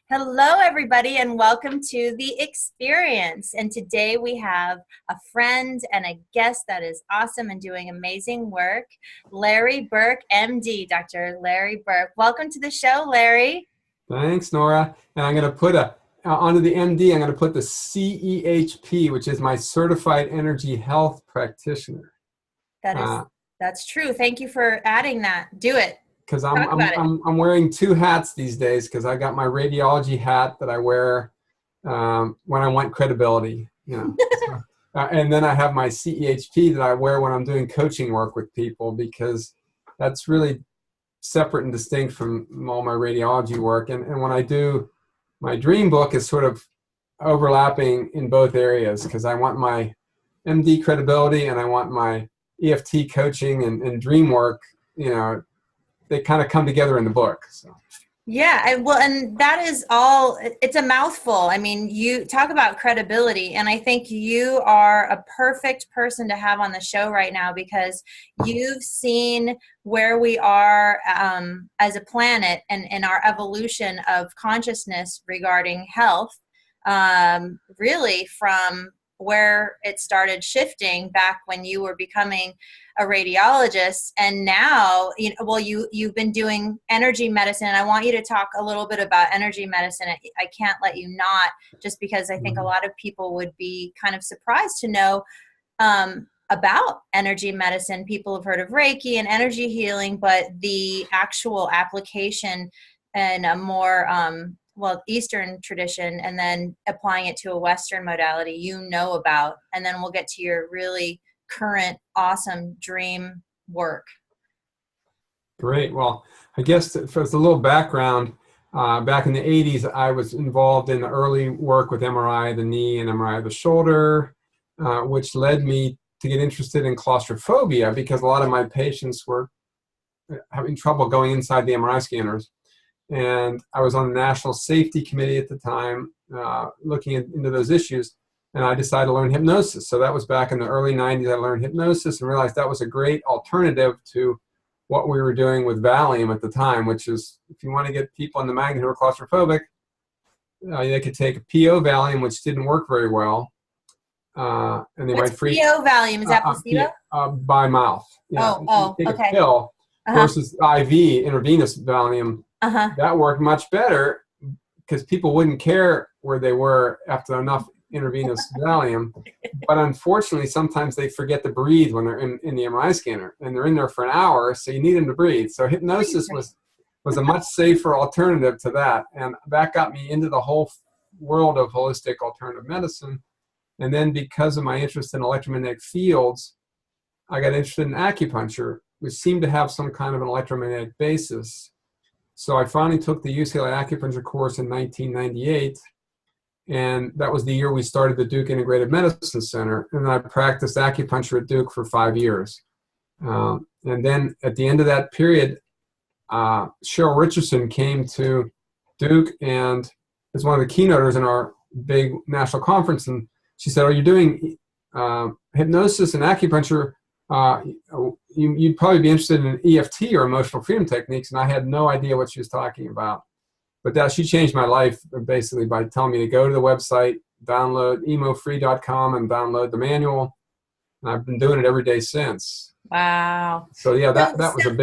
Hello, everybody, and welcome to The Experience. And today we have a friend and a guest that is awesome and doing amazing work, Larry Burk, MD, Dr. Larry Burk. Welcome to the show, Larry. Thanks, Nora. And I'm going to put onto the MD, I'm going to put the CEHP, which is my Certified Energy Health Practitioner. That's true. Thank you for adding that. Do it. Because I'm wearing two hats these days, because I got my radiology hat that I wear when I want credibility, So, and then I have my CEHP that I wear when I'm doing coaching work with people, because that's really separate and distinct from all my radiology work. And when I do my dream book, is sort of overlapping in both areas, because I want my MD credibility and I want my EFT coaching and dream work, they kind of come together in the book. So. Yeah, and that is all, it's a mouthful. I mean, you talk about credibility, and I think you are a perfect person to have on the show right now, because you've seen where we are as a planet and in our evolution of consciousness regarding health, really from where it started shifting back when you were becoming a radiologist, and now you've been doing energy medicine, and I want you to talk a little bit about energy medicine. I can't let you not, just because I think a lot of people would be kind of surprised to know about energy medicine. People have heard of Reiki and energy healing, but the actual application and a more Eastern tradition, and then applying it to a Western modality, about, and then we'll get to your really current, awesome dream work. Great. Well, I guess for a little background, back in the 80s, I was involved in the early work with MRI of the knee and MRI of the shoulder, which led me to get interested in claustrophobia, because a lot of my patients were having trouble going inside the MRI scanners. And I was on the National Safety Committee at the time, looking into those issues, and I decided to learn hypnosis. So that was back in the early 90s. I learned hypnosis and realized that was a great alternative to what we were doing with Valium at the time, which is, if you want to get people in the magnet who are claustrophobic, they could take a PO Valium, which didn't work very well. And they What's might freeze. PO Valium? Is that placebo? By mouth. Okay. A pill versus IV, intravenous Valium. That worked much better, because people wouldn't care where they were after enough intravenous Valium. But unfortunately, sometimes they forget to breathe when they're in the MRI scanner, and they're in there for an hour, so you need them to breathe. So hypnosis was a much safer alternative to that. And that got me into the whole world of holistic alternative medicine. And then, because of my interest in electromagnetic fields, I got interested in acupuncture, which seemed to have some kind of an electromagnetic basis. So I finally took the UCLA acupuncture course in 1998, and that was the year we started the Duke Integrative Medicine Center, and I practiced acupuncture at Duke for 5 years. And then at the end of that period, Cheryl Richardson came to Duke and was one of the keynoters in our big national conference, and she said, "Are you doing hypnosis and acupuncture? You'd probably be interested in EFT or emotional freedom techniques." And I had no idea what she was talking about. But she changed my life basically by telling me to go to the website, download emofree.com and download the manual. And I've been doing it every day since. Wow. So yeah, that was a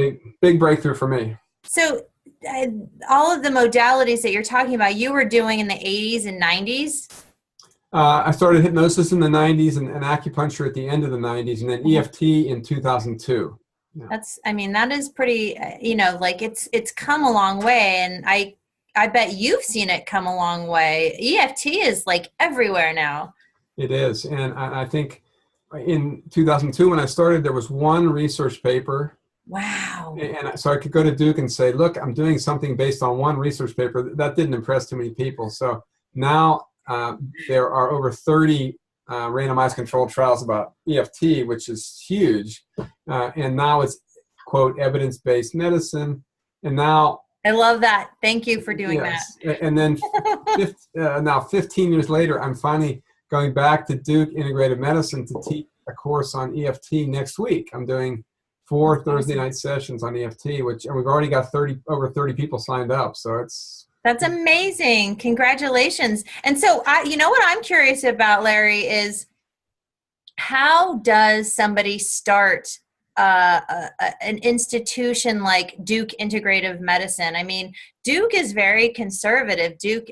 big breakthrough for me. So all of the modalities that you're talking about, you were doing in the 80s and 90s? I started hypnosis in the 90s and acupuncture at the end of the 90s, and then EFT in 2002. Yeah. That is pretty, it's come a long way, and I bet you've seen it come a long way. EFT is like everywhere now. It is, and I think in 2002 when I started, there was one research paper. Wow. And so I could go to Duke and say, look, I'm doing something based on one research paper. That didn't impress too many people. So now there are over 30 randomized controlled trials about EFT, which is huge. And now it's, quote, evidence-based medicine. And now... I love that. Thank you for doing that. And then now 15 years later, I'm finally going back to Duke Integrative Medicine to teach a course on EFT next week. I'm doing 4 Thursday night sessions on EFT, and we've already got over 30 people signed up. So it's That's amazing. Congratulations. And so, you know what I'm curious about, Larry, is how does somebody start an institution like Duke Integrative Medicine? I mean, Duke is very conservative, Duke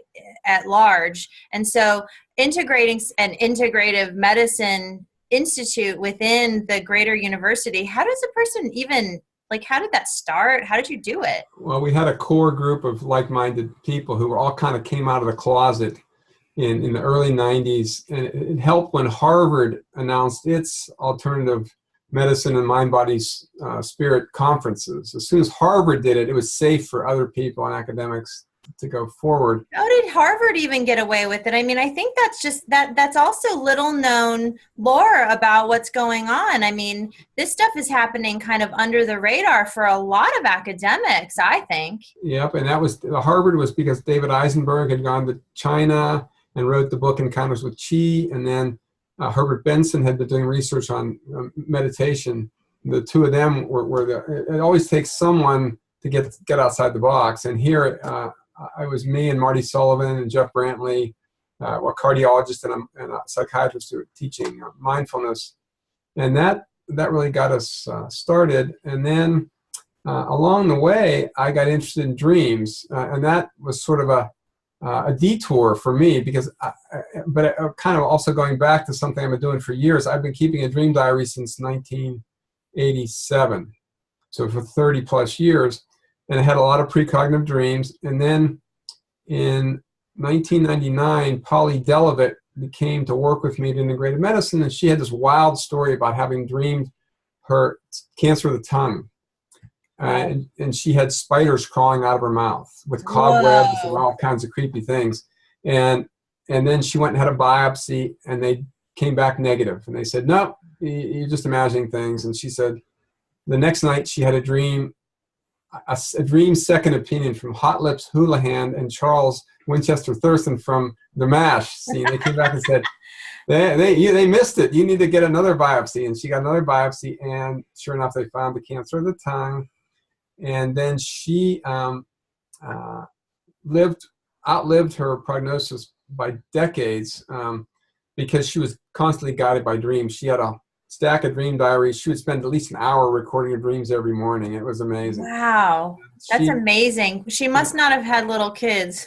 at large. And so integrating an integrative medicine institute within the greater university, how does a person even, like, how did that start? How did you do it? Well, we had a core group of like-minded people who were all kind of came out of the closet in the early 90s. And it helped when Harvard announced its alternative medicine and mind, body, spirit conferences. As soon as Harvard did it, it was safe for other people and academics to go forward. How did Harvard even get away with it? I mean, I think that's just that's also little known lore about what's going on. I mean, this stuff is happening kind of under the radar for a lot of academics, I think. Yep, and that was Harvard was because David Eisenberg had gone to China and wrote the book Encounters with Chi, and then Herbert Benson had been doing research on meditation. The two of them were it always takes someone to get outside the box, and here I was me and Marty Sullivan and Jeff Brantley, a cardiologist and a psychiatrist who were teaching mindfulness, and that really got us started. And then along the way, I got interested in dreams, and that was sort of a detour for me because, but kind of also going back to something I've been doing for years. I've been keeping a dream diary since 1987, so for 30 plus years. And I had a lot of precognitive dreams. And then in 1999, Polly Delavitt came to work with me at Integrative Medicine, and she had this wild story about having dreamed her cancer of the tongue. And she had spiders crawling out of her mouth with cobwebs and all kinds of creepy things. And then she went and had a biopsy, and they came back negative. And they said, no, you're just imagining things. And she said the next night she had a dream second opinion from Hot Lips Houlihan and Charles Winchester Thurston from the MASH scene. They came back and said, they missed it. You need to get another biopsy. And she got another biopsy, and sure enough, they found the cancer of the tongue. And then she outlived her prognosis by decades because she was constantly guided by dreams. She had a stack of dream diaries. She would spend at least an hour recording her dreams every morning. It was amazing. Wow. That's amazing. She must not have had little kids.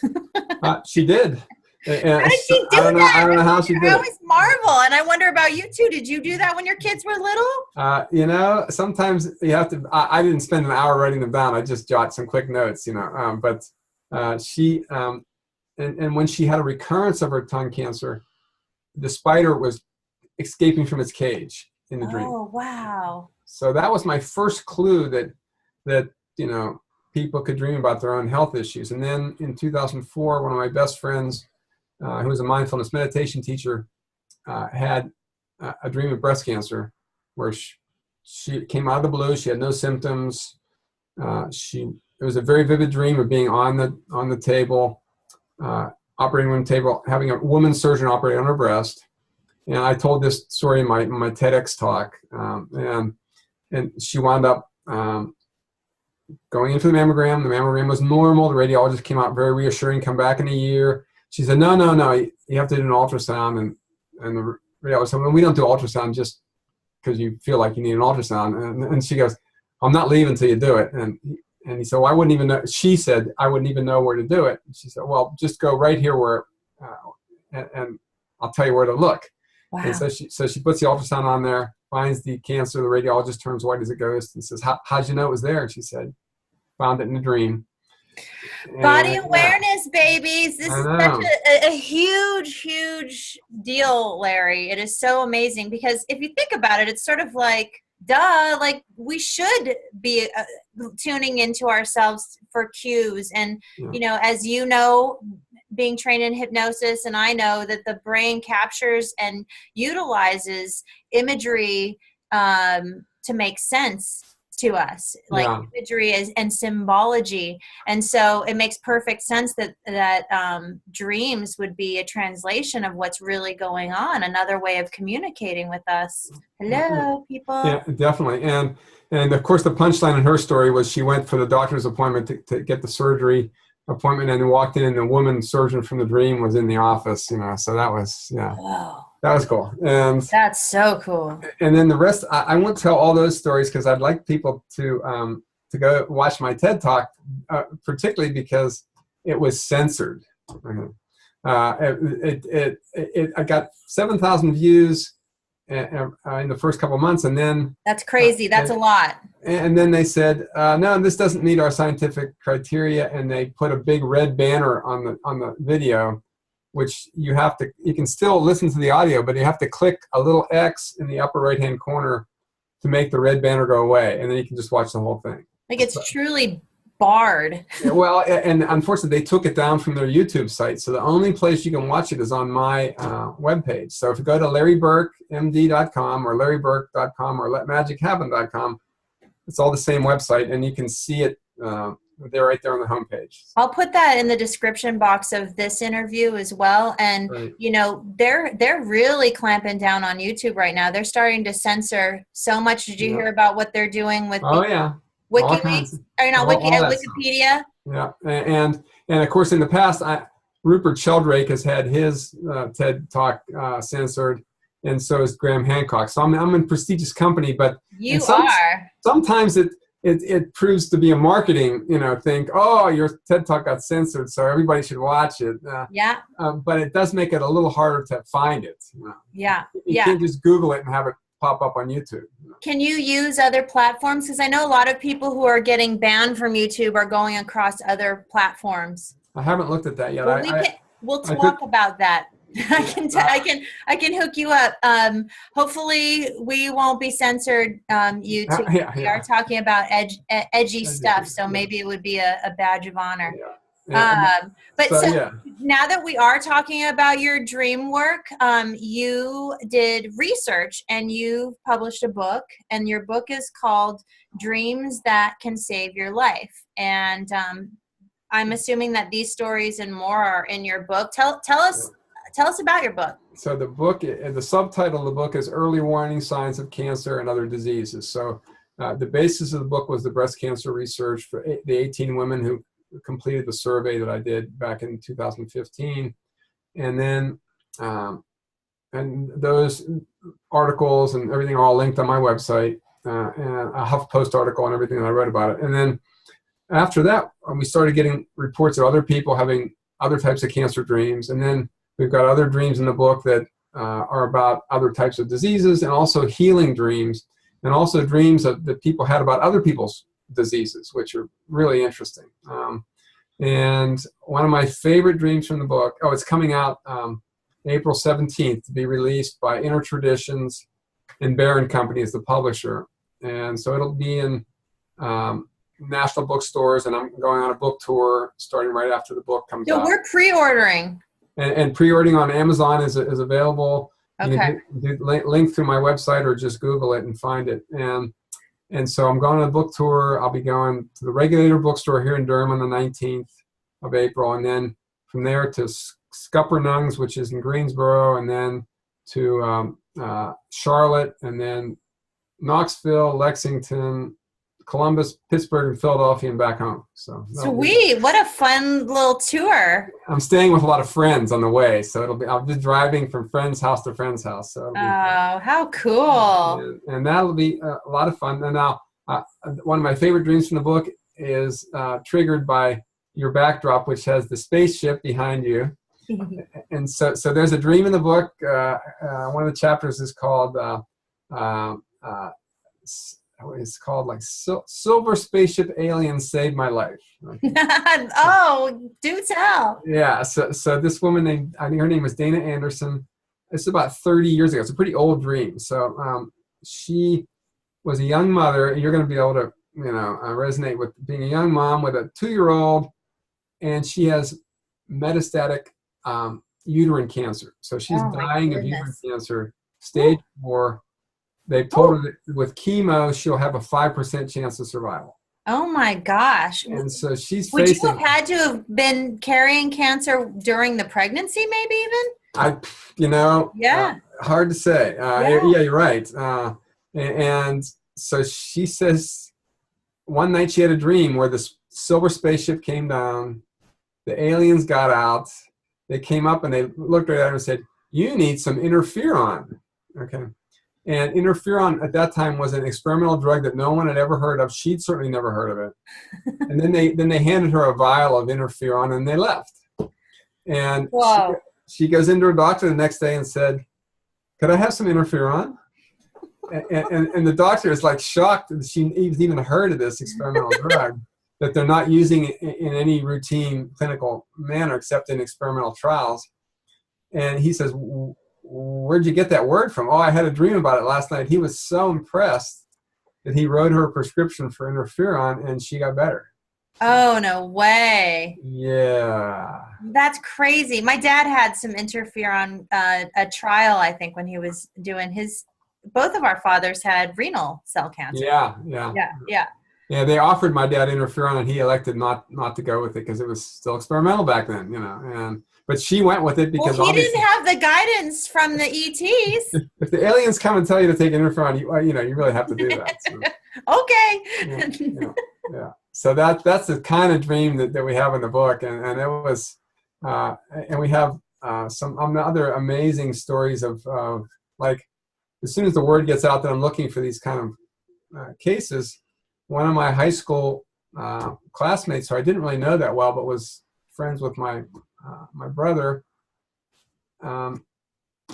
She did. How did she do that? I don't know how she did it. I always marvel, and I wonder about you too. Did you do that when your kids were little? Sometimes you have to. I didn't spend an hour writing them down. I just jot some quick notes. But she and when she had a recurrence of her tongue cancer, the spider was escaping from its cage in the dream. Oh, wow. So that was my first clue that people could dream about their own health issues. And then in 2004, one of my best friends, who was a mindfulness meditation teacher, had a dream of breast cancer where she came out of the blue. She had no symptoms. It was a very vivid dream of being on the table, operating room table, having a woman surgeon operate on her breast. And I told this story in my TEDx talk, and she wound up going in for the mammogram. The mammogram was normal. The radiologist came out very reassuring, come back in a year. She said, no, you have to do an ultrasound. And the radiologist said, well, we don't do ultrasound just because you feel like you need an ultrasound. And she goes, I'm not leaving until you do it. And he said, well, I wouldn't even know. She said, I wouldn't even know where to do it. And she said, well, just go right here where, and I'll tell you where to look. Wow. And so she puts the ultrasound on there, finds the cancer. The radiologist turns white as a ghost and says, how'd you know it was there? And she said, found it in a dream. Body awareness, babies. This is such a huge, huge deal, Larry. It is so amazing because if you think about it, it's sort of like, duh, like we should be tuning into ourselves for cues. And, as you know, being trained in hypnosis, and I know that the brain captures and utilizes imagery to make sense to us, like imagery and symbology. And so it makes perfect sense that dreams would be a translation of what's really going on, another way of communicating with us. Hello, people. Yeah, definitely. And of course, the punchline in her story was she went for the doctor's appointment to get the surgery. appointment and walked in, and the woman surgeon from the dream was in the office, you know, so that was, yeah, wow. That was cool. And that's so cool. And then the rest, I won't tell all those stories because I'd like people to go watch my TED Talk, particularly because it was censored. I got 7,000 views in the first couple of months, and then that's crazy. That's a lot. And then they said, no, this doesn't meet our scientific criteria, and they put a big red banner on the video, which you can still listen to the audio, but you have to click a little X in the upper right-hand corner to make the red banner go away, and then you can just watch the whole thing. Like it's truly barred. Well, and unfortunately, they took it down from their YouTube site, so the only place you can watch it is on my webpage. So if you go to LarryBurkMD.com or LarryBurk.com or LetMagicHappen.com, it's all the same website, and you can see it they're right there on the homepage. I'll put that in the description box of this interview as well. And right. You know, they're really clamping down on YouTube right now. They're starting to censor so much. Did you hear about what they're doing with WikiLeaks? Or not Wikipedia? Yeah, and of course in the past, Rupert Sheldrake has had his TED Talk censored, and so is Graham Hancock. So I'm in a prestigious company, but sometimes it proves to be a marketing, thing. Oh, your TED Talk got censored, so everybody should watch it. But it does make it a little harder to find it. You can't just Google it and have it pop up on YouTube. Can you use other platforms? Because I know a lot of people who are getting banned from YouTube are going across other platforms. I haven't looked at that yet. Well, we'll talk about that. I can hook you up. Hopefully we won't be censored. YouTube. We are talking about edgy stuff, so maybe it would be a badge of honor. Now that we are talking about your dream work, you did research and you published a book, and your book is called Dreams That Can Save Your Life. And I'm assuming that these stories and more are in your book. Tell us about your book. So the book, the subtitle of the book is Early Warning Signs of Cancer and Other Diseases. So the basis of the book was the breast cancer research for the 18 women who completed the survey that I did back in 2015. And then, and those articles and everything are all linked on my website, and a HuffPost article and everything that I wrote about it. And then after that, we started getting reports of other people having other types of cancer dreams. And then we've got other dreams in the book that are about other types of diseases, and also healing dreams, and also dreams that people had about other people's diseases, which are really interesting. And one of my favorite dreams from the book, it's coming out April 17th to be released by Inner Traditions and Barron Company as the publisher. And so it'll be in national bookstores, and I'm going on a book tour starting right after the book comes out. So we're pre-ordering. And pre-ordering on Amazon is available. Okay. You can link through my website or just Google it and find it. And so I'm going on a book tour. I'll be going to the Regulator bookstore here in Durham on the 19th of April, and then from there to Scuppernungs, which is in Greensboro, and then to Charlotte, and then Knoxville, Lexington, Columbus, Pittsburgh, and Philadelphia, and back home. So sweet. What a fun little tour. I'm staying with a lot of friends on the way, so I'll be driving from friend's house to friend's house. So how cool. And that'll be a lot of fun. And now one of my favorite dreams from the book is triggered by your backdrop, which has the spaceship behind you. And so there's a dream in the book. One of the chapters is called it's called like Silver Spaceship Alien Saved My Life. Oh, do tell. Yeah. So this woman I think her name was Dana Anderson. It's about 30 years ago. It's a pretty old dream. So she was a young mother. You're going to be able to resonate with being a young mom with a 2-year-old, and she has metastatic uterine cancer. So she's dying of uterine cancer, stage 4. They've told her that with chemo, she'll have a 5% chance of survival. Oh my gosh. And so she's Would you have had to have been carrying cancer during the pregnancy, maybe even? Hard to say. Yeah, you're right. And so she says one night she had a dream where this silver spaceship came down, the aliens got out. They came up and they looked at her and said, "You need some interferon." Okay. And interferon at that time was an experimental drug that no one had ever heard of. She'd certainly never heard of it. And then they handed her a vial of interferon and they left. And she goes into her doctor the next day and said, "Could I have some interferon?" And the doctor is like shocked that she's even heard of this experimental drug that they're not using in any routine clinical manner except in experimental trials. And he says, "Where'd you get that word from?" "Oh, I had a dream about it last night." He was so impressed that he wrote her a prescription for interferon and she got better. Oh, no way. Yeah. That's crazy. My dad had some interferon, a trial, I think, when he was doing his, both of our fathers had renal cell cancer. Yeah, they offered my dad interferon and he elected not to go with it because it was still experimental back then, you know. But she went with it because he didn't have the guidance from the ETs. If the aliens come and tell you to take interferon, you really have to do that. So. Okay. Yeah. So that's the kind of dream that we have in the book, and it was, and we have some other amazing stories of like, as soon as the word gets out that I'm looking for these kind of cases, one of my high school classmates, who I didn't really know that well, but was friends with my brother,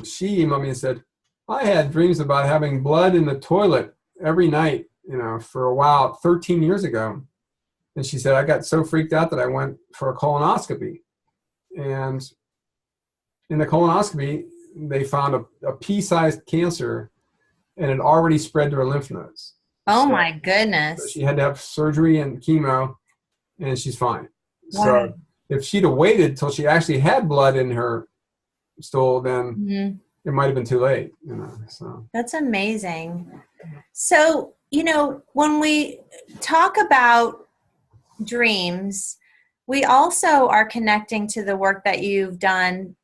she emailed me and said, "I had dreams about having blood in the toilet every night, for a while, 13 years ago." And she said, "I got so freaked out that I went for a colonoscopy. And in the colonoscopy, they found a pea-sized cancer and it already spread to her lymph nodes." Oh, my goodness. So she had to have surgery and chemo, and she's fine. Wow. So if she'd have waited till she actually had blood in her stool, then it might have been too late. So that's amazing. So, when we talk about dreams, we also are connecting to the work that you've done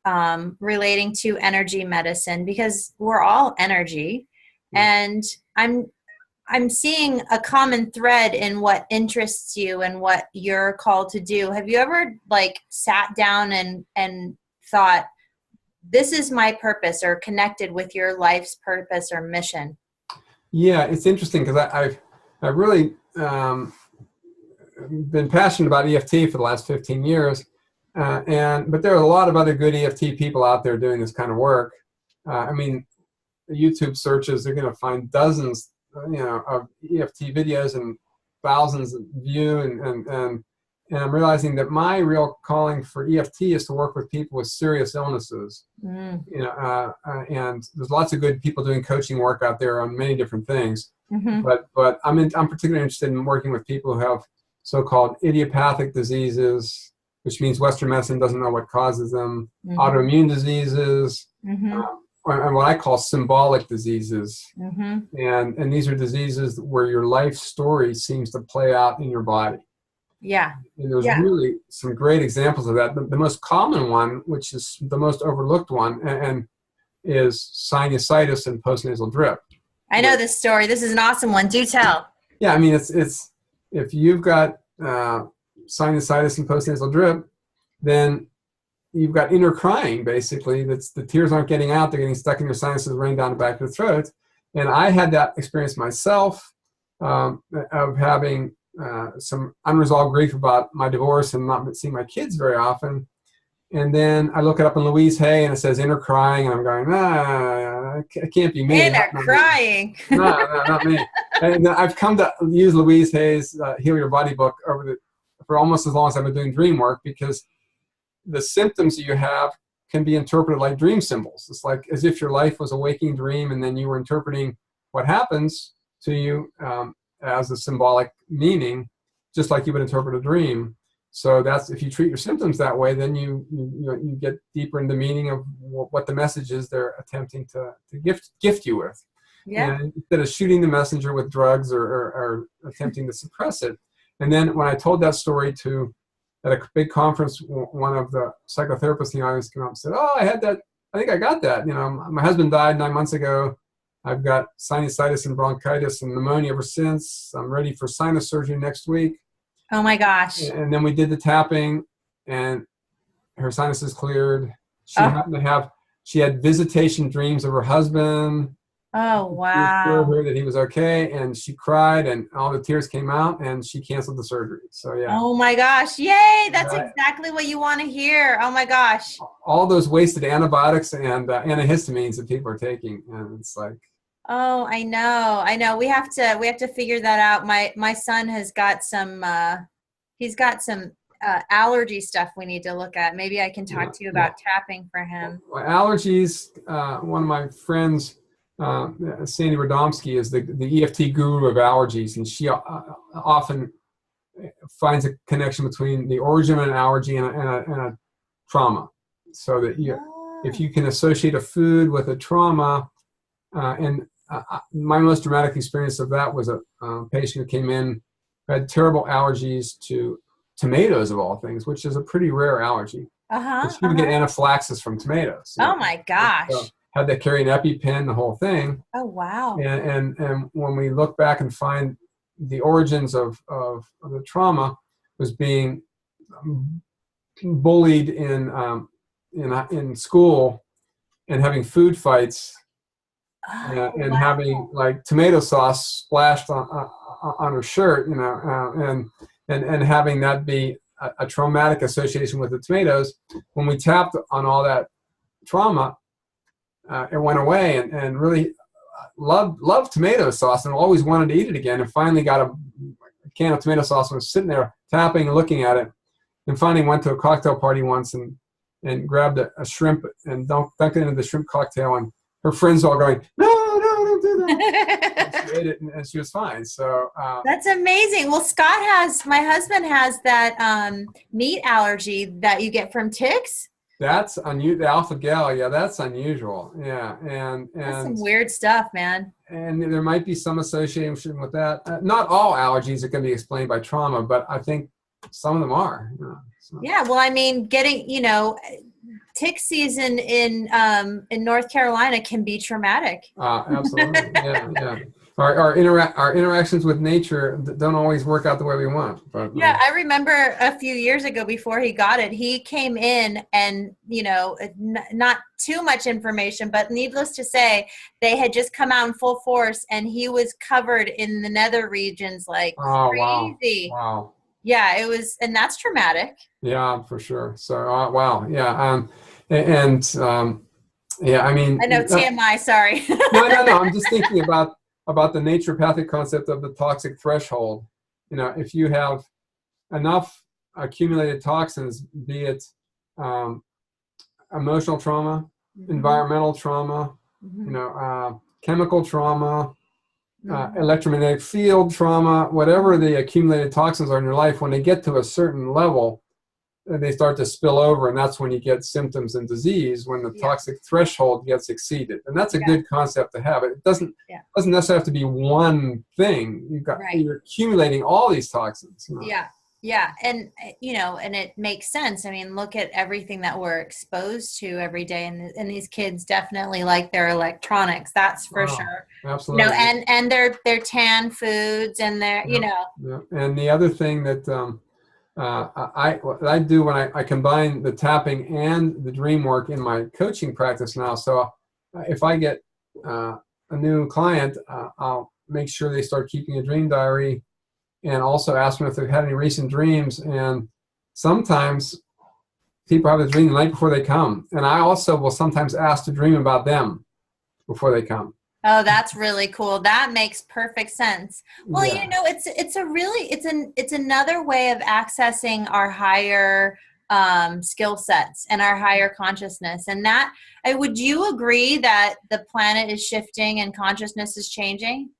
relating to energy medicine, because we're all energy. And I'm seeing a common thread in what interests you and what you're called to do. Have you ever sat down and thought, this is my purpose, or connected with your life's purpose or mission? Yeah, it's interesting because I've really been passionate about EFT for the last 15 years. But there are a lot of other good EFT people out there doing this kind of work. YouTube searches, they're going to find dozens of EFT videos and thousands of view, and I'm realizing that my real calling for EFT is to work with people with serious illnesses. And there's lots of good people doing coaching work out there on many different things. But I'm particularly interested in working with people who have so-called idiopathic diseases, which means Western medicine doesn't know what causes them, autoimmune diseases, and what I call symbolic diseases. And these are diseases where your life story seems to play out in your body. Yeah. And there's really some great examples of that. The most common one, which is the most overlooked one, and is sinusitis and postnasal drip. I know this story. This is an awesome one. Do tell. Yeah, it's if you've got sinusitis and postnasal drip, then you've got inner crying, basically. That's the tears aren't getting out. They're getting stuck in your sinuses, running down the back of the throat. And I had that experience myself of having some unresolved grief about my divorce and not seeing my kids very often. And then I look it up in Louise Hay and it says inner crying, and I'm going, it can't be me. Inner crying. No, not me. And I've come to use Louise Hay's Heal Your Body book for almost as long as I've been doing dream work, because the symptoms that you have can be interpreted like dream symbols. It's like as if your life was a waking dream, and then you were interpreting what happens to you as a symbolic meaning, just like you would interpret a dream. So that's, if you treat your symptoms that way, then you get deeper in the meaning of what the message is they're attempting to gift you with. Yeah. And instead of shooting the messenger with drugs or attempting to suppress it. And then when I told that story at a big conference, one of the psychotherapists in the audience came up and said, "Oh, I had that. I think I got that. My husband died 9 months ago. I've got sinusitis and bronchitis and pneumonia ever since. I'm ready for sinus surgery next week." Oh my gosh. And then we did the tapping, and her sinuses cleared. She had visitation dreams of her husband. Oh, wow. He assured her that he was okay, and she cried, and all the tears came out, and she canceled the surgery. So, yeah. Oh, my gosh. Yay. That's exactly what you want to hear. Oh, my gosh. All those wasted antibiotics and antihistamines that people are taking, and it's like. Oh, I know. We have to figure that out. My son has got some, he's got some allergy stuff we need to look at. Maybe I can talk to you about tapping for him. Well, allergies, one of my friends, Sandy Radomski, is the EFT guru of allergies, and she often finds a connection between the origin of an allergy and a trauma. So that if you can associate a food with a trauma, and my most dramatic experience of that was a patient who came in who had terrible allergies to tomatoes, of all things, which is a pretty rare allergy. She would get anaphylaxis from tomatoes. Oh my gosh. Had to carry an EpiPen, the whole thing. Oh, wow. And when we look back and find the origins of the trauma was being bullied in school and having food fights and having like tomato sauce splashed on her shirt, and having that be a traumatic association with the tomatoes. When we tapped on all that trauma, it went away, and really loved tomato sauce and always wanted to eat it again, and finally got a can of tomato sauce and was sitting there tapping and looking at it, and finally went to a cocktail party once and grabbed a shrimp and dunked it into the shrimp cocktail, and her friends all going, no, don't do that. And she ate it, and she was fine. So that's amazing. Well, my husband has that meat allergy that you get from ticks. That's unusual. The alpha-gal, that's unusual. Yeah, and that's some weird stuff, man. And there might be some association with that. Not all allergies are going to be explained by trauma, but I think some of them are. So. Yeah, well, I mean, getting tick season in North Carolina can be traumatic. Absolutely. Yeah. Our interactions with nature don't always work out the way we want. But, yeah, I remember a few years ago before he got it, he came in and, not too much information, but needless to say, they had just come out in full force, and he was covered in the nether regions like crazy. Wow. Yeah, it was, and that's traumatic. Yeah, for sure. So, wow. Yeah. I mean. I know, TMI, sorry. No. I'm just thinking about the naturopathic concept of the toxic threshold. If you have enough accumulated toxins, be it emotional trauma, environmental trauma, chemical trauma, electromagnetic field trauma, whatever the accumulated toxins are in your life, when they get to a certain level, they start to spill over, and that's when you get symptoms and disease, when the toxic threshold gets exceeded. And that's a good concept to have. It doesn't necessarily have to be one thing. You're accumulating all these toxins. Yeah. And, and it makes sense. I mean, look at everything that we're exposed to every day. And these kids definitely like their electronics. That's for sure. Absolutely. And their tan foods and their, Yeah. And the other thing that, what I do when I combine the tapping and the dream work in my coaching practice now. So if I get a new client, I'll make sure they start keeping a dream diary, and also ask them if they've had any recent dreams. And sometimes people have a dream the night before they come. And I also will sometimes ask to dream about them before they come. Oh, that's really cool. That makes perfect sense. Well, it's another way of accessing our higher skill sets and our higher consciousness. And that, would you agree that the planet is shifting and consciousness is changing?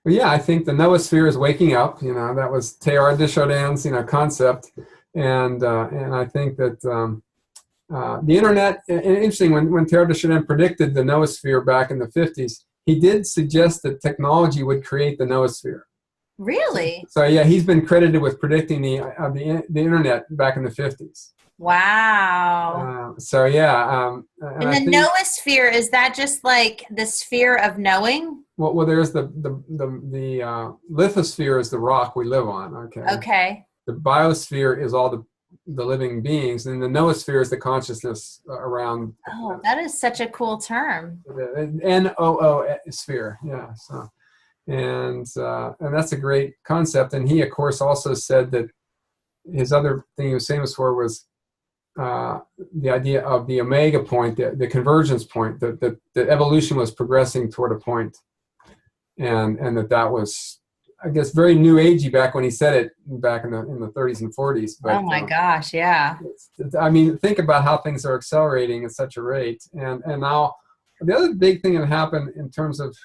Well, yeah, I think the Noosphere is waking up. That was Teilhard de Chardin's concept, and I think that the internet. And interesting, when Teilhard de Chardin predicted the Noosphere back in the 50s, he did suggest that technology would create the Noosphere. Really? So yeah, he's been credited with predicting the internet back in the 50s. Wow. And the Noosphere, is that just like the sphere of knowing? Well, there's the lithosphere is the rock we live on. Okay. Okay. The biosphere is all the the living beings. And the Noosphere is the consciousness around. Oh, that is such a cool term. NOO sphere, yeah. So, and that's a great concept. And he, of course, also said that his other thing he was famous for was the idea of the omega point, the convergence point, that evolution was progressing toward a point, and that was, I guess, very new agey back when he said it back in the 30s and 40s. But, oh my gosh, yeah. I mean, think about how things are accelerating at such a rate, and now the other big thing that happened in terms of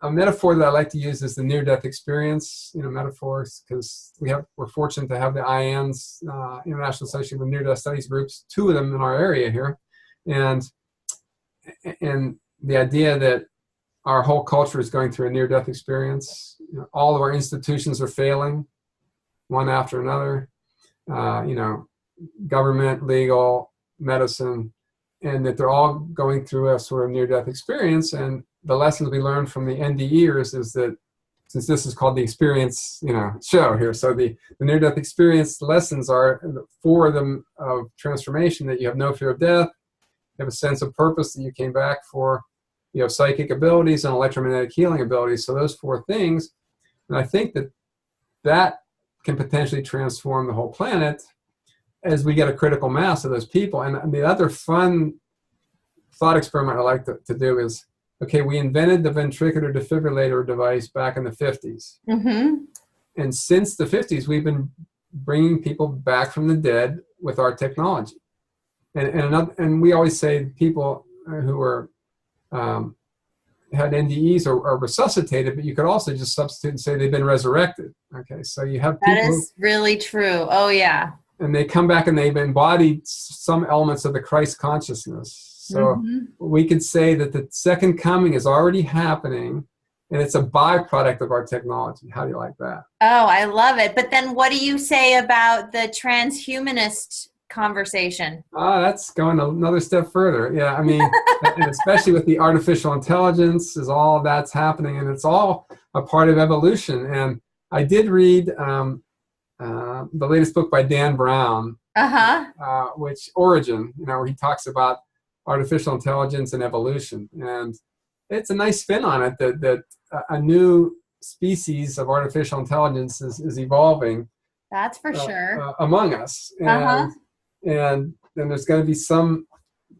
a metaphor that I like to use is the near-death experience, metaphors, because we're fortunate to have the IANS, International Association of Near-Death Studies groups, 2 of them in our area here, and the idea that our whole culture is going through a near-death experience. All of our institutions are failing, one after another. Government, legal, medicine, and that they're all going through a sort of near-death experience. And the lessons we learned from the NDEers is that, since this is called the experience, show here, so the near-death experience lessons are 4 of them of transformation: that you have no fear of death, you have a sense of purpose that you came back for, you have psychic abilities and electromagnetic healing abilities. So those 4 things, and I think that can potentially transform the whole planet as we get a critical mass of those people. And the other fun thought experiment I like to do is, okay, we invented the ventricular defibrillator device back in the 50s. Mm-hmm. And since the 50s, we've been bringing people back from the dead with our technology. And we always say people who are had NDEs are resuscitated, but you could also just substitute and say they've been resurrected. Okay, so you have people. That is really true. Oh, yeah. And they come back and they've embodied some elements of the Christ consciousness. So we could say that the second coming is already happening, and it's a byproduct of our technology. How do you like that? Oh, I love it. But then what do you say about the transhumanist conversation? That's going another step further. Yeah, I mean, and especially with the artificial intelligence, is all that's happening, and it's all a part of evolution. And I did read the latest book by Dan Brown, which Origin, where he talks about artificial intelligence and evolution, and it's a nice spin on it that a new species of artificial intelligence is evolving. That's for sure. Among us, and then there's going to be some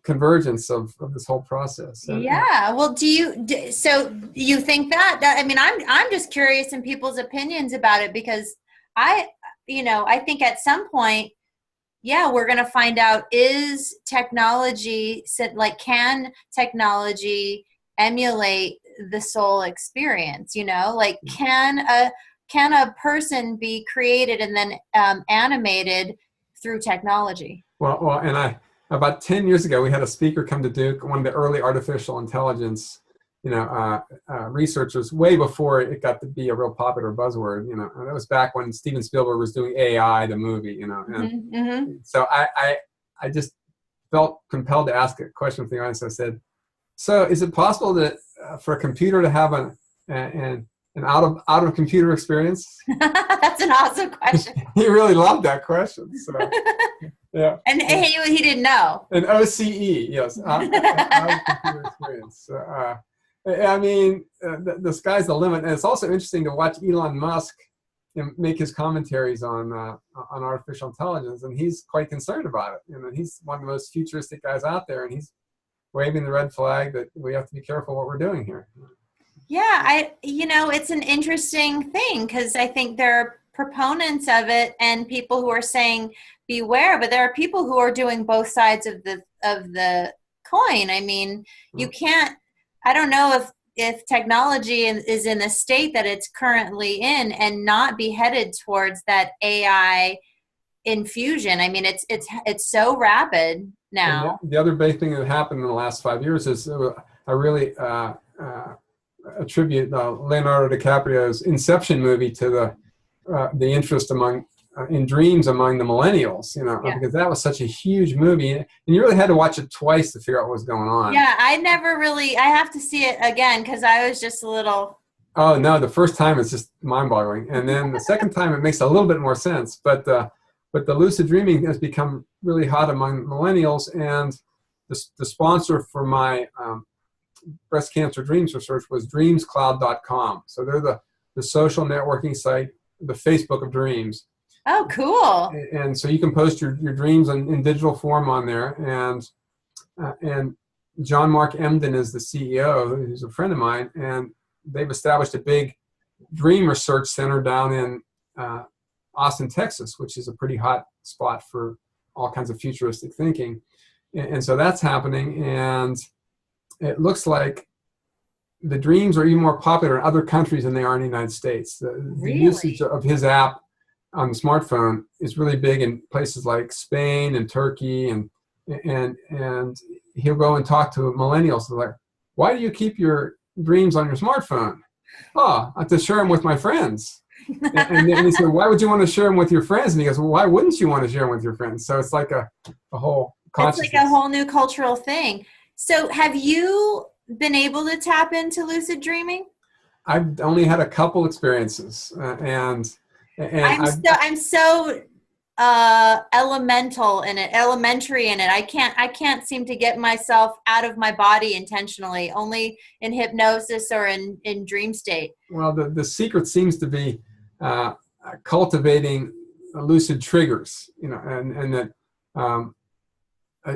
convergence of this whole process. Yeah. Well, so you think that? I mean, I'm just curious in people's opinions about it, because I think at some point, yeah, we're going to find out, is technology, can technology emulate the soul experience? Can a person be created and then animated through technology? Well, and about 10 years ago, we had a speaker come to Duke, one of the early artificial intelligence, researchers, way before it got to be a real popular buzzword. And that was back when Steven Spielberg was doing AI, the movie. And so I just felt compelled to ask a question from the audience. I said, so is it possible that for a computer to have an out of computer experience? That's an awesome question. He really loved that question. So, yeah. And he didn't know. An OCE, yes, out of computer experience. I mean, the sky's the limit, and it's also interesting to watch Elon Musk make his commentaries on artificial intelligence, and he's quite concerned about it. He's one of the most futuristic guys out there, and he's waving the red flag that we have to be careful what we're doing here. Yeah, it's an interesting thing, because I think there are proponents of it and people who are saying beware, but there are people who are doing both sides of the coin. I mean, you can't. I don't know if technology is in the state that it's currently in and not be headed towards that AI infusion. I mean, it's so rapid now. The other big thing that happened in the last 5 years is I really attribute Leonardo DiCaprio's Inception movie to the interest in dreams among the millennials, because that was such a huge movie, and you really had to watch it twice to figure out what was going on. Yeah, I have to see it again, because I was just a little. Oh no, the first time it's just mind-boggling, and then the second time it makes a little bit more sense. But But the lucid dreaming has become really hot among millennials, and the sponsor for my breast cancer dreams research was dreamscloud.com. So they're the social networking site, the Facebook of dreams. Oh, cool. And so you can post your dreams in digital form on there. And John Mark Emden is the CEO, who's a friend of mine, and they've established a big dream research center down in Austin, Texas, which is a pretty hot spot for all kinds of futuristic thinking. And so that's happening, and it looks like the dreams are even more popular in other countries than they are in the United States. The usage of his app on the smartphone is really big in places like Spain and Turkey, and he'll go and talk to millennials. They're like, why do you keep your dreams on your smartphone? Oh, I have to share them with my friends. And then he said, why would you want to share them with your friends? And he goes, well, why wouldn't you want to share them with your friends? So it's like a whole consciousness. It's like a whole new cultural thing. So have you been able to tap into lucid dreaming? I've only had a couple experiences, and I'm so elementary in it. I can't seem to get myself out of my body intentionally, only in hypnosis or in dream state. Well, the secret seems to be cultivating lucid triggers, and that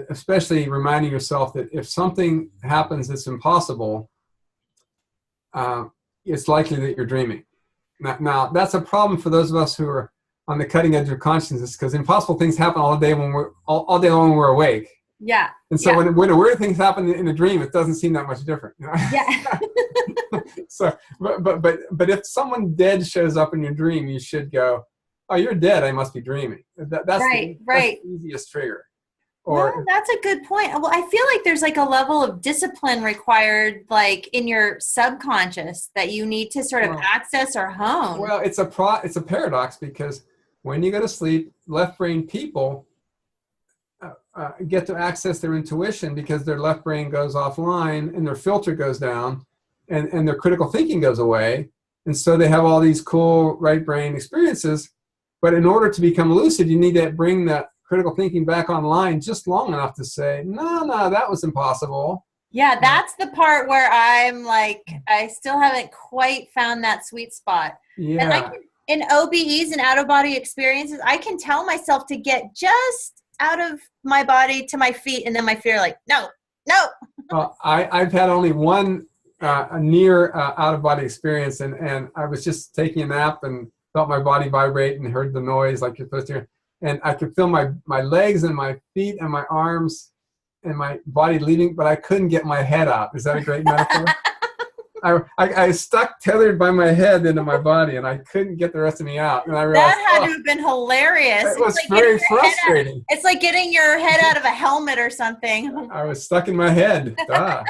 especially reminding yourself that if something happens that's impossible, it's likely that you're dreaming. Now that's a problem for those of us who are on the cutting edge of consciousness, because impossible things happen all day when all day long when we're awake. Yeah. And so when a weird thing happens in a dream, it doesn't seem that much different. Yeah. So, but if someone dead shows up in your dream, you should go, "Oh, you're dead. I must be dreaming." That's right. That's the easiest trigger. No, that's a good point. Well, I feel like there's like a level of discipline required, like in your subconscious, that you need to sort of access or hone. Well, it's a paradox, because when you go to sleep, left brain people get to access their intuition because their left brain goes offline and their filter goes down, and their critical thinking goes away, and so they have all these cool right brain experiences. But in order to become lucid, you need to bring that critical thinking back online just long enough to say, no, that was impossible. Yeah, that's the part where I'm like, I still haven't quite found that sweet spot. Yeah. And in OBEs and out-of-body experiences, I can tell myself to get just out of my body to my feet, and then my fear like, no. I've had only one near out-of-body experience, and I was just taking a nap and felt my body vibrate and heard the noise like you're supposed to hear. And I could feel my legs and my feet and my arms and my body leaving, but I couldn't get my head out. Is that a great metaphor? I stuck tethered by my head into my body, and I couldn't get the rest of me out. And I realized that had to have been hilarious. It was like very frustrating. It's like getting your head out of a helmet or something. I was stuck in my head. Yeah,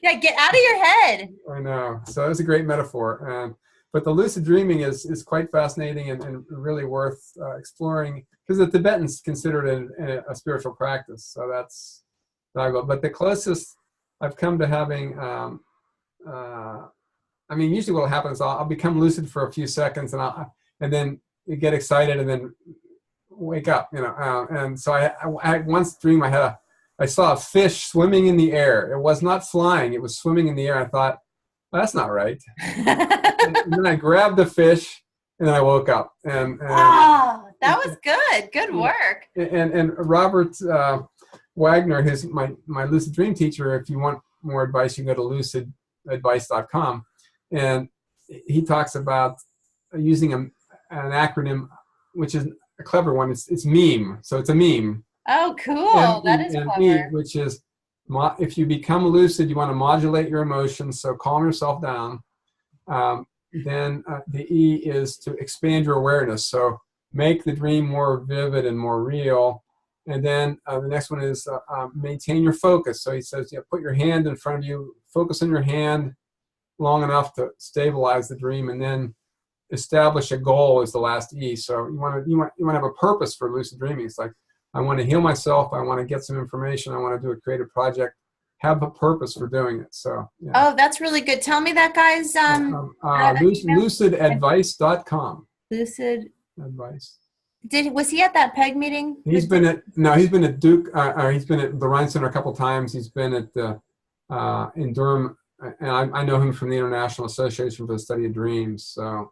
get out of your head. I know. So it was a great metaphor. But the lucid dreaming is quite fascinating and really worth exploring, because the Tibetans consider it a spiritual practice. So that's valuable. But the closest I've come to having, usually what will happen is I'll become lucid for a few seconds, and then you get excited and then wake up, and so I once dreamed I saw a fish swimming in the air. It was not flying; it was swimming in the air. I thought, that's not right. And then I grabbed the fish, and then I woke up. And oh, that was good. Good work. And Robert Wagner, who's my lucid dream teacher, if you want more advice, you can go to lucidadvice.com. And he talks about using an acronym, which is a clever one. It's MEME. So it's a meme. Oh, cool. That is clever. Which is, if you become lucid, you want to modulate your emotions, so calm yourself down. Then the E is to expand your awareness, so make the dream more vivid and more real. And then the next one is maintain your focus. So he says, put your hand in front of you, focus on your hand long enough to stabilize the dream, and then establish a goal is the last E. So you want to have a purpose for lucid dreaming. It's like, I want to heal myself. I want to get some information. I want to do a creative project. Have a purpose for doing it. So. Yeah. Oh, that's really good. Tell me that, guys. Lucidadvice.com. Lucid Advice. Was he at that PEG meeting? He's been at Duke, or he's been at the Rhine Center a couple times. He's been at the in Durham, and I know him from the International Association for the Study of Dreams. So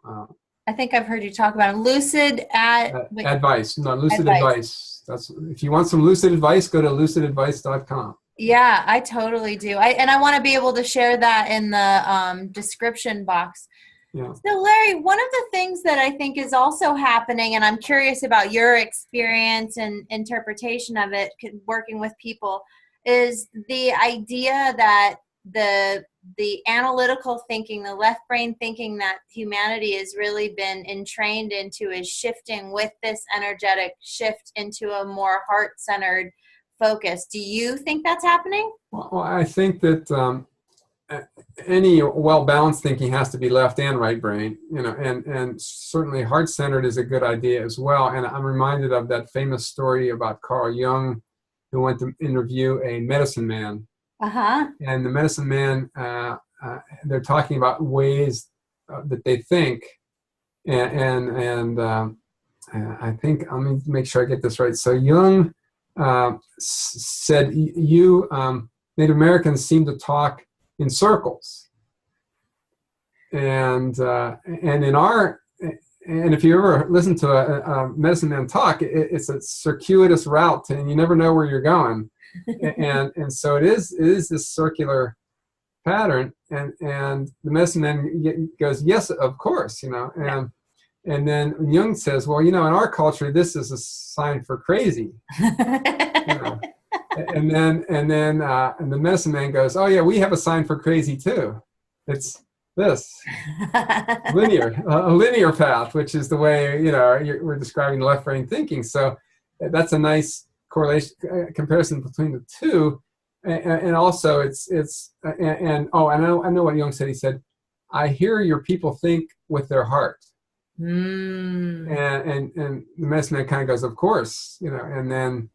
I think I've heard you talk about him. Lucid Advice. No, Lucid Advice. That's, if you want some lucid advice, go to lucidadvice.com. Yeah, I totally do. I want to be able to share that in the description box. Yeah. So Larry, one of the things that I think is also happening, and I'm curious about your experience and interpretation of it, working with people, is the idea that the analytical thinking, the left brain thinking that humanity has really been entrained into is shifting with this energetic shift into a more heart-centered focus. Do you think that's happening? Well, I think that any well-balanced thinking has to be left and right brain, and certainly heart-centered is a good idea as well. And I'm reminded of that famous story about Carl Jung, who went to interview a medicine man. And the medicine man, they're talking about ways that they think, and I think, let me make sure I get this right. So Jung said, you Native Americans seem to talk in circles, and if you ever listen to a medicine man talk, it's a circuitous route, and you never know where you're going. and so it is this circular pattern, and the medicine man goes, yes, of course, and then Jung says, well, in our culture, this is a sign for crazy. And then the medicine man goes, oh yeah, we have a sign for crazy too. It's this a linear path, which is the way we're describing the left brain thinking. So that's a nice correlation comparison between the two, and also I know what Jung said. He said, I hear your people think with their heart. And the medicine man kind of goes, of course, and then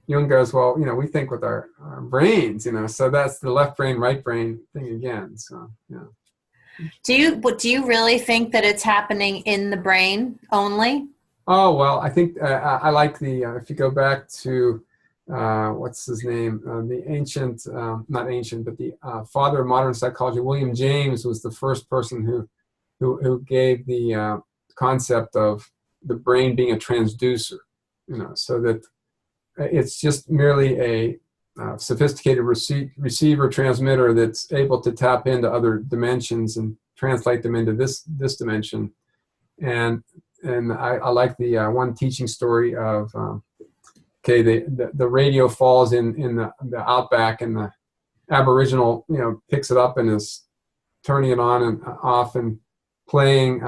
Jung goes, well, we think with our brains, so that's the left brain, right brain thing again. So, yeah. Do you really think that it's happening in the brain only? Oh, well, I think I like if you go back to, what's his name? The ancient, not ancient, but the father of modern psychology, William James, was the first person who gave the concept of the brain being a transducer, so that it's just merely a sophisticated receiver transmitter that's able to tap into other dimensions and translate them into this dimension. And I like the one teaching story of the radio falls in the outback, and the Aboriginal picks it up and is turning it on and off and playing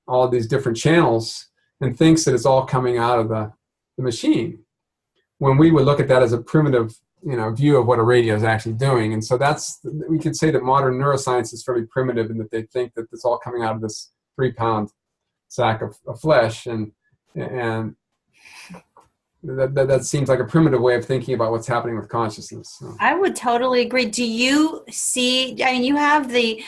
all of these different channels, and thinks that it's all coming out of the machine, when we would look at that as a primitive view of what a radio is actually doing. And so we could say that modern neuroscience is fairly primitive in that they think that it's all coming out of this 3-pound sack of flesh, and that seems like a primitive way of thinking about what's happening with consciousness. So. I would totally agree. Do you see, you have the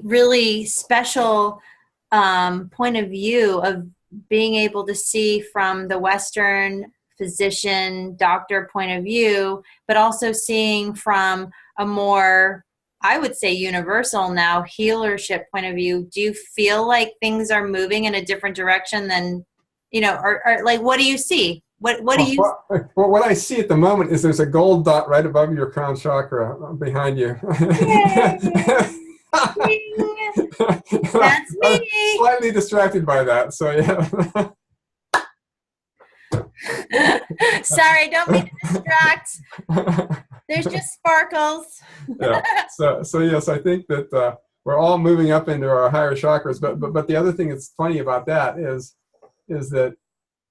really special point of view of being able to see from the Western physician, doctor point of view, but also seeing from a more, I would say, universal now healership point of view. Do you feel like things are moving in a different direction than, or like, what do you see? What do you? Well, what I see at the moment is there's a gold dot right above your crown chakra behind you. That's me. I'm slightly distracted by that, so yeah. Sorry, don't mean to distract. There's just sparkles. Yeah. So yes, I think that we're all moving up into our higher chakras. But the other thing that's funny about that is that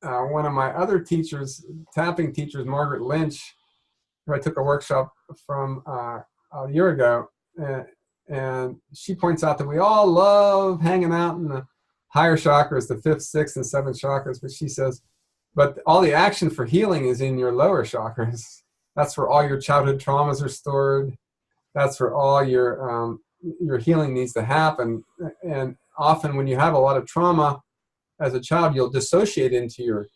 one of my other teachers, tapping teachers, Margaret Lynch, who I took a workshop from a year ago, and she points out that we all love hanging out in the higher chakras, the 5th, 6th, and 7th chakras. But she says, but all the action for healing is in your lower chakras. That's where all your childhood traumas are stored. That's where all your healing needs to happen. And often when you have a lot of trauma, as a child, you'll dissociate into your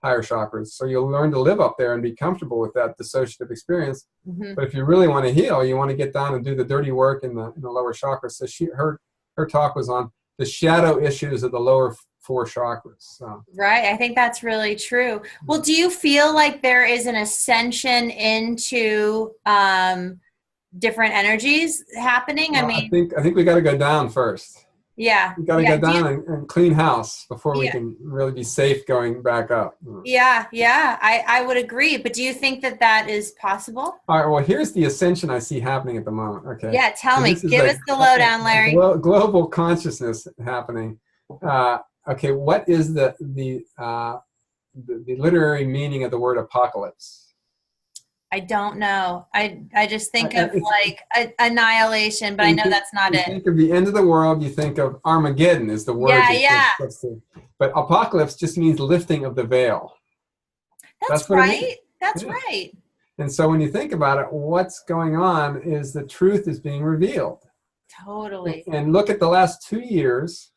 higher chakras. So you'll learn to live up there and be comfortable with that dissociative experience. But if you really want to heal, you want to get down and do the dirty work in the lower chakras. So her talk was on the shadow issues of the lower 4 chakras. So. Right. I think that's really true. Well, do you feel like there is an ascension into different energies happening? Well, I think we got to go down first. Yeah. We got to go down and clean house before we can really be safe going back up. Yeah. I would agree. But do you think that is possible? All right. Well, here's the ascension I see happening at the moment. Okay. Yeah. Tell me. Give us the lowdown, Larry. Global consciousness happening. Okay. What is the literary meaning of the word apocalypse? I don't know. I just think of like annihilation, but I know that's not it. You think of the end of the world, you think of Armageddon is the word. Yeah. But apocalypse just means lifting of the veil. That's right. That's right. And so when you think about it, what's going on is the truth is being revealed. Totally. And look at the last 2 years,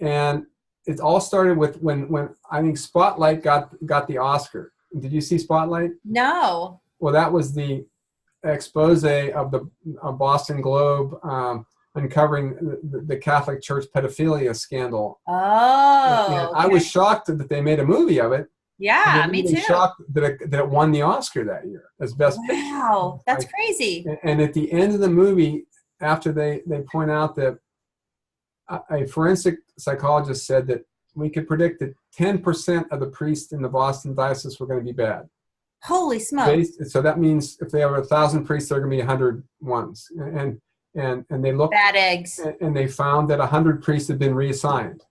and it all started with when I think Spotlight got the Oscar. Did you see Spotlight? No. Well, that was the expose of the Boston Globe uncovering the Catholic Church pedophilia scandal. Oh. And I was shocked that they made a movie of it. Yeah, me too. Shocked that it won the Oscar that year as best picture. Wow, that's crazy. And at the end of the movie, after they point out that a forensic psychologist said that we could predict that 10% of the priests in the Boston diocese were going to be bad. Holy smokes. So that means if they have 1,000 priests, there are going to be 100 ones. And they looked. Bad eggs. And they found that 100 priests had been reassigned.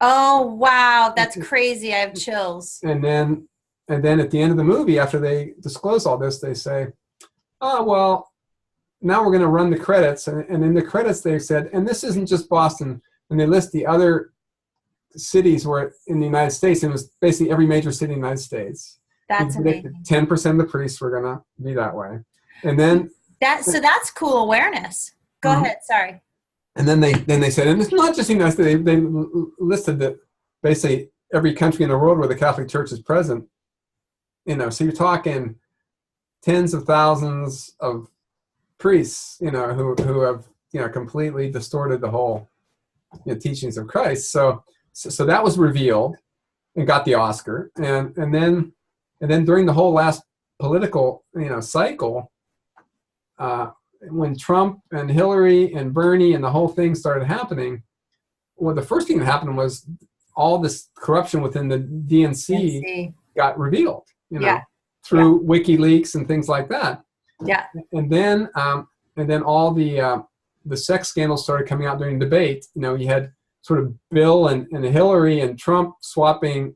Oh, wow. That's crazy. I have chills. And then at the end of the movie, after they disclose all this, they say, oh, well, now we're going to run the credits. And in the credits, they said, and this isn't just Boston. And they list the other cities were in the United States, and it was basically every major city in the United States. That's amazing. 10% of the priests were going to be that way. And then so that's cool awareness. Go ahead. Sorry. And then they said, and it's not just the United States, they listed that basically every country in the world where the Catholic Church is present, so you're talking tens of thousands of priests, who have, completely distorted the whole teachings of Christ. So that was revealed and got the Oscar. And then during the whole last political, cycle, when Trump and Hillary and Bernie and the whole thing started happening, well, the first thing that happened was all this corruption within the DNC got revealed, through WikiLeaks and things like that. Yeah. And then all the sex scandals started coming out during debate. You had sort of Bill and Hillary and Trump swapping,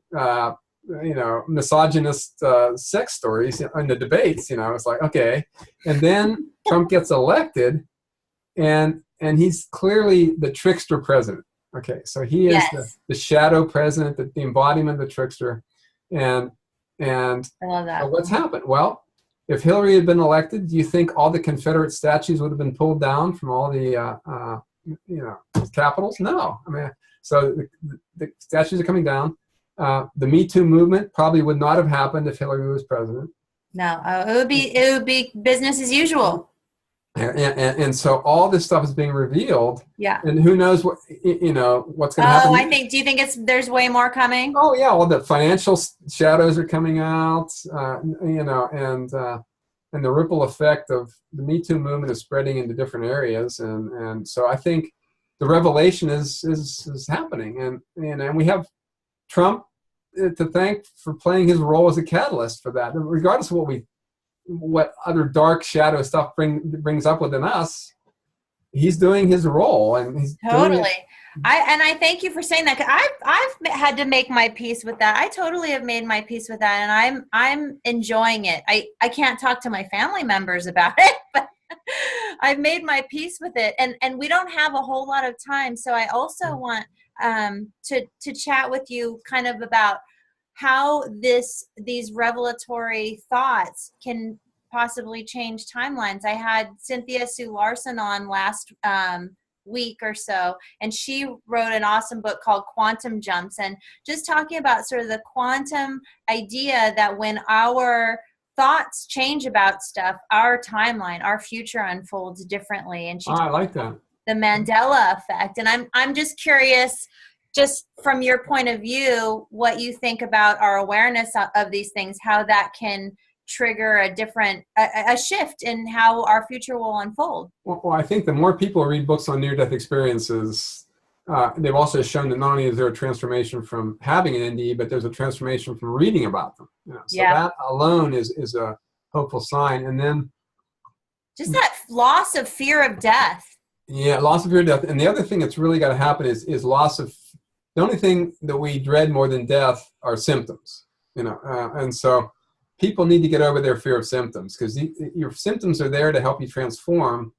misogynist sex stories in the debates. It's like, okay. And then Trump gets elected, and he's clearly the trickster president. Okay, so he is the shadow president, the embodiment of the trickster. And I love that. What's happened? Well, if Hillary had been elected, do you think all the Confederate statues would have been pulled down from all the capitals? No. I mean, so the statues are coming down. The Me Too movement probably would not have happened if Hillary was president. No, it would be business as usual. And so all this stuff is being revealed. Yeah. And who knows what what's going to happen? Do you think there's way more coming? Oh yeah, all the financial shadows are coming out. And the ripple effect of the Me Too movement is spreading into different areas, and so I think the revelation is happening, and we have Trump to thank for playing his role as a catalyst for that. And regardless of what other dark shadow stuff brings up within us, he's doing his role, and he's totally. I thank you for saying that. 'Cause I've had to make my peace with that. I totally have made my peace with that, and I'm enjoying it. I can't talk to my family members about it, but I've made my peace with it, and we don't have a whole lot of time. So I also want to chat with you kind of about how these revelatory thoughts can possibly change timelines. I had Cynthia Sue Larson on last week or so, and she wrote an awesome book called Quantum Jumps, and just talking about sort of the quantum idea that when our thoughts change about stuff, our timeline, our future unfolds differently. And she I like that. The Mandela Effect. And I'm just curious, just from your point of view, what you think about our awareness of these things, how that can trigger a shift in how our future will unfold. Well, I think the more people read books on near-death experiences, they've also shown that not only is there a transformation from having an NDE, but there's a transformation from reading about them. So that alone is a hopeful sign. And then just that loss of fear of death. Yeah, loss of fear of death. And the other thing that's really got to happen is loss of, the only thing that we dread more than death are symptoms, and so people need to get over their fear of symptoms, because your symptoms are there to help you transform.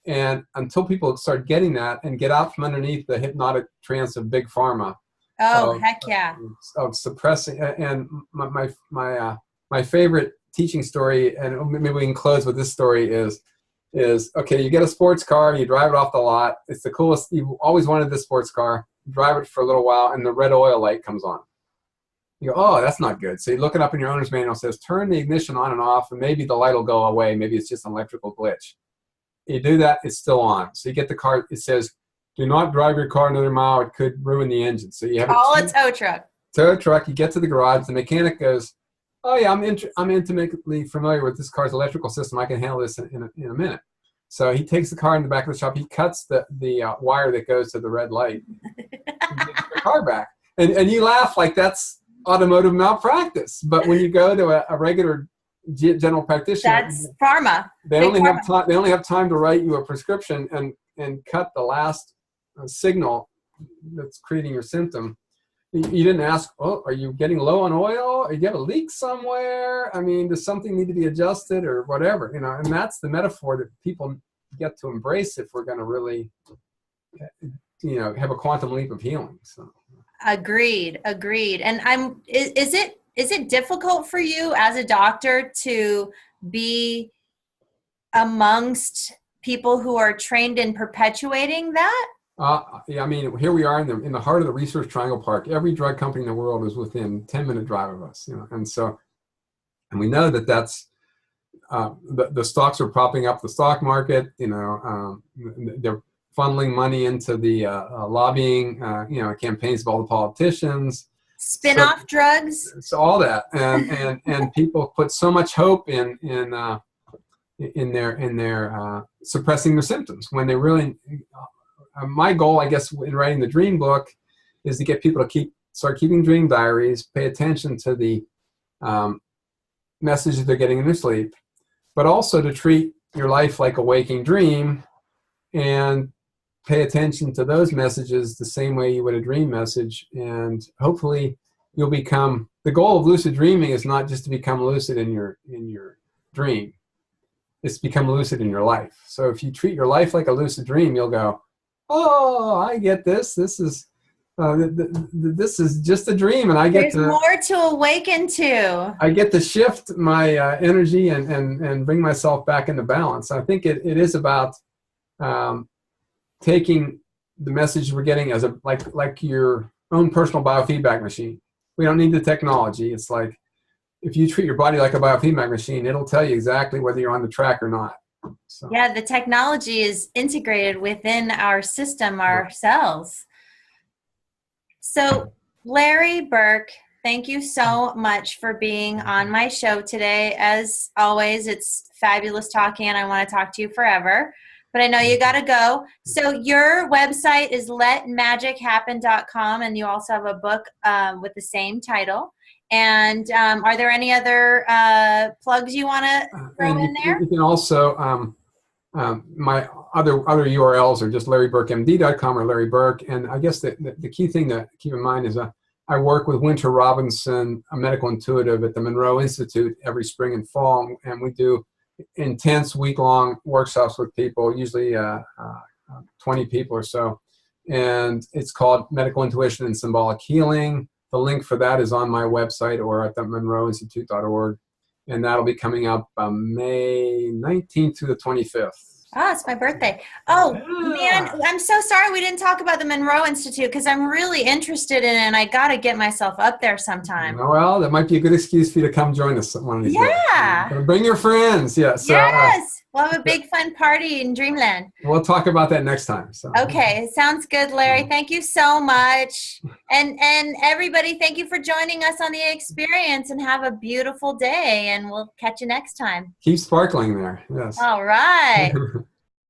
And until people start getting that and get out from underneath the hypnotic trance of big pharma, heck yeah, of suppressing. And my favorite teaching story, and maybe we can close with this story, is okay, you get a sports car, you drive it off the lot. It's the coolest. You've always wanted this sports car. You drive it for a little while, and the red oil light comes on. You go, oh, that's not good. So you look it up in your owner's manual. It says, turn the ignition on and off, and maybe the light will go away. Maybe it's just an electrical glitch. You do that, it's still on. So you get the car. It says, do not drive your car another mile. It could ruin the engine. So you have a tow truck. Tow truck. You get to the garage. The mechanic goes, oh yeah, I'm intimately familiar with this car's electrical system. I can handle this in a minute. So he takes the car in the back of the shop. He cuts the wire that goes to the red light and gets the car back. And you laugh like that's automotive malpractice. But when you go to a regular general practitioner, that's pharma. They only have time to write you a prescription and cut the last signal that's creating your symptom. You didn't ask, oh, are you getting low on oil? Or you have a leak somewhere? I mean, does something need to be adjusted or whatever? And that's the metaphor that people get to embrace if we're going to really, have a quantum leap of healing. So. Agreed. And is it difficult for you as a doctor to be amongst people who are trained in perpetuating that? Yeah, I mean, here we are in the heart of the Research Triangle Park. Every drug company in the world is within 10-minute drive of us, and we know that that's the stocks are propping up the stock market. They're funneling money into the lobbying, campaigns of all the politicians. Spin-off drugs. So all that, and people put so much hope in their suppressing their symptoms when they really. My goal, I guess, in writing the dream book is to get people to start keeping dream diaries, pay attention to the messages they're getting in their sleep, but also to treat your life like a waking dream and pay attention to those messages the same way you would a dream message. And hopefully you'll become, the goal of lucid dreaming is not just to become lucid in your dream, it's to become lucid in your life. So if you treat your life like a lucid dream, you'll go, oh, I get this. This is just a dream, and I get There's more to awaken to. I get to shift my energy and bring myself back into balance. I think it is about taking the message we're getting as like your own personal biofeedback machine. We don't need the technology. It's like if you treat your body like a biofeedback machine, it'll tell you exactly whether you're on the track or not. So. Yeah, the technology is integrated within our system, our cells. So, Larry Burk, thank you so much for being on my show today. As always, it's fabulous talking, and I want to talk to you forever. But I know you got to go. So your website is letmagichappen.com, and you also have a book with the same title. And are there any other plugs you want to throw in there? You can also, my other URLs are just larryburkmd.com or Larry Burk. And I guess the key thing to keep in mind is I work with Winter Robinson, a medical intuitive at the Monroe Institute every spring and fall. And we do intense week-long workshops with people, usually 20 people or so. And it's called Medical Intuition and Symbolic Healing. The link for that is on my website or at the monroeinstitute.org. And that'll be coming up May 19th through the 25th. Oh, it's my birthday. Oh, Yeah. man, I'm so sorry we didn't talk about the Monroe Institute because I'm really interested in it and I got to get myself up there sometime. Well, that might be a good excuse for you to come join us one of these days. Yeah. Bring your friends. Yes. Yes. We'll have a big fun party in Dreamland. We'll talk about that next time. So. Okay. Sounds good, Larry. Thank you so much. And everybody, thank you for joining us on the experience and have a beautiful day. And we'll catch you next time. Keep sparkling there. Yes. All right.